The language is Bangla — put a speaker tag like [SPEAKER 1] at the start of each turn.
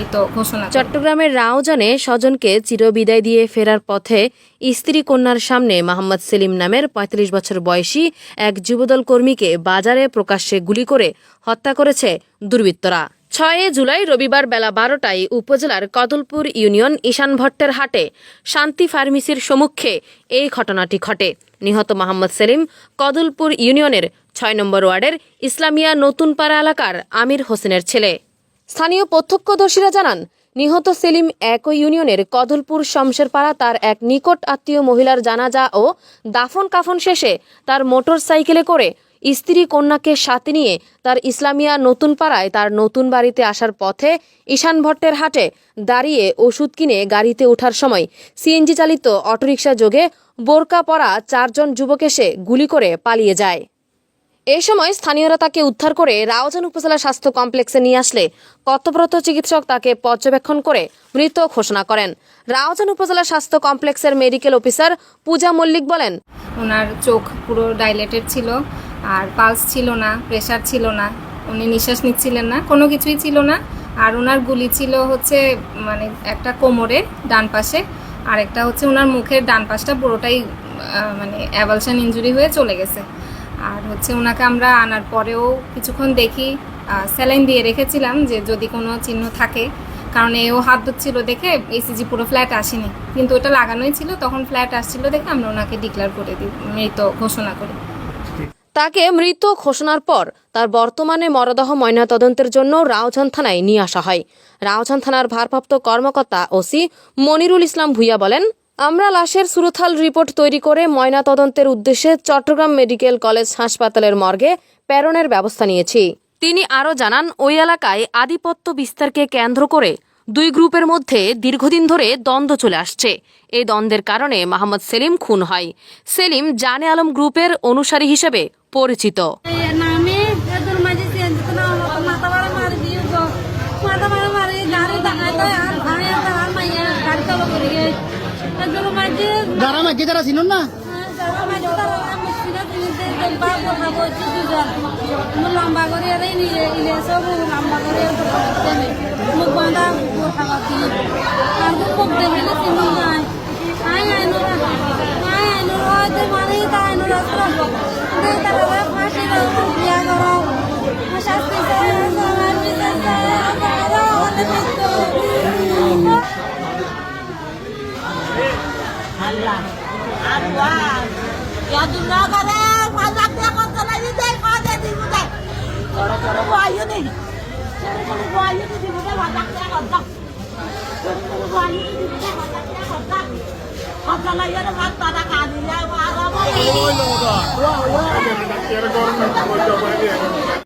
[SPEAKER 1] এই তো ঘোষণা।
[SPEAKER 2] চট্টগ্রামের রাউজানে স্বজনকে চিরবিদায় দিয়ে ফেরার পথে স্ত্রী কন্যার সামনে মোহাম্মদ সেলিম নামের ৩৫ বছর বয়সী এক যুবদল কর্মীকে বাজারে প্রকাশ্যে গুলি করে হত্যা করেছে দুর্বৃত্তরা। ৬ জুলাই রবিবার বেলা ১২টায় উপজেলার কদলপুর ইউনিয়ন ঈশান ভট্টের হাটে শান্তি ফার্মেসির সম্মুখে এই ঘটনাটি ঘটে। নিহত মোহাম্মদ সেলিম কদলপুর ইউনিয়নের ৬ নম্বর ওয়ার্ডের ইসলামিয়া নতুনপাড়া এলাকার আমির হোসেনের ছেলে। স্থানীয় প্রত্যক্ষদর্শীরা জানান, নিহত সেলিম একই ইউনিয়নের কদলপুর শমশেরপাড়া তার এক নিকট আত্মীয় মহিলার জানাজা ও দাফন কাফন শেষে তার মোটর সাইকেলে করে স্ত্রী কন্যাকে সাথে নিয়ে তার ইসলামিয়া নতুনপাড়ায় তার নতুন বাড়িতে আসার পথে ঈশান ভট্টের হাটে দাঁড়িয়ে ওষুধ কিনে গাড়িতে ওঠার সময় সিএনজি চালিত অটোরিকশা যোগে বোরকা পরা ৪ জন যুবক এসে গুলি করে পালিয়ে যায়। এই সময় স্থানীয়রা তাকে উদ্ধার করে রাউজান উপজেলা স্বাস্থ্য কমপ্লেক্সে নিয়ে আসলে কর্তব্যরত চিকিৎসক তাকে পর্যবেক্ষণ করে মৃত ঘোষণা করেন। রাউজান উপজেলা স্বাস্থ্য কমপ্লেক্সের মেডিকেল অফিসার পূজা মল্লিক বলেন,
[SPEAKER 1] ওনার চোখ পুরো ডাইলেটেড ছিল, আর পালস ছিল না, প্রেশার ছিল না, উনি নিঃশ্বাস নিচ্ছিলেন না, কোনো কিছুই ছিল না। আর ওনার গুলি ছিল হচ্ছে মানে একটা কোমরে ডান পাশে, আর একটা হচ্ছে ওনার মুখের ডান পাশটা পুরোটাই মানে অ্যাভালশন ইনজুরি হয়ে চলে গেছে। আর হচ্ছে ওনাকে আমরা আনার পরেও কিছুক্ষণ দেখি স্যালাইন দিয়ে রেখেছিলাম যে যদি কোনো চিহ্ন থাকে, কারণ এও হাত ধরছিল দেখে ইসিজি পুরো ফ্ল্যাট আসেনি, কিন্তু ওটা লাগানোই ছিল, তখন ফ্ল্যাট আসছিল দেখে আমরা ওনাকে ডিক্লেয়ার করে দিই, মৃত ঘোষণা করি।
[SPEAKER 2] তাকে মৃত ঘোষণার পর তার বর্তমানে মরদেহ ময়নাতদন্তের জন্য রাউজান থানায় নিয়ে আসা হয়। রাউজান থানার ভারপ্রাপ্ত কর্মকর্তা ওসি মনিরুল ইসলাম ভূঁইয়া বলেন, আমরা লাশের সুরথাল রিপোর্ট তৈরি করে ময়নাতদন্তের উদ্দেশ্যে চট্টগ্রাম মেডিকেল কলেজ হাসপাতালের মর্গে প্রেরণের ব্যবস্থা নিয়েছি। তিনি আরও জানান, ওই এলাকায় আধিপত্য বিস্তারকে কেন্দ্র করে 2 গ্রুপের মধ্যে দীর্ঘদিন ধরে দ্বন্দ্ব চলে আসছে। এই দ্বন্দ্বের কারণে মোহাম্মদ সেলিম খুন হয়। সেলিম জানে আলম গ্রুপের অনুসারী হিসেবে পরিচিত।
[SPEAKER 3] লম্বা করে সব লম্বা করে মুখ বাঁধা খাওয়াতি আর মুখ দেখে চিনি নাই আয় আইনুরা হয়তো মানে তা আইনুরা তারা ফাঁসি বিয়া করাও শাস্তি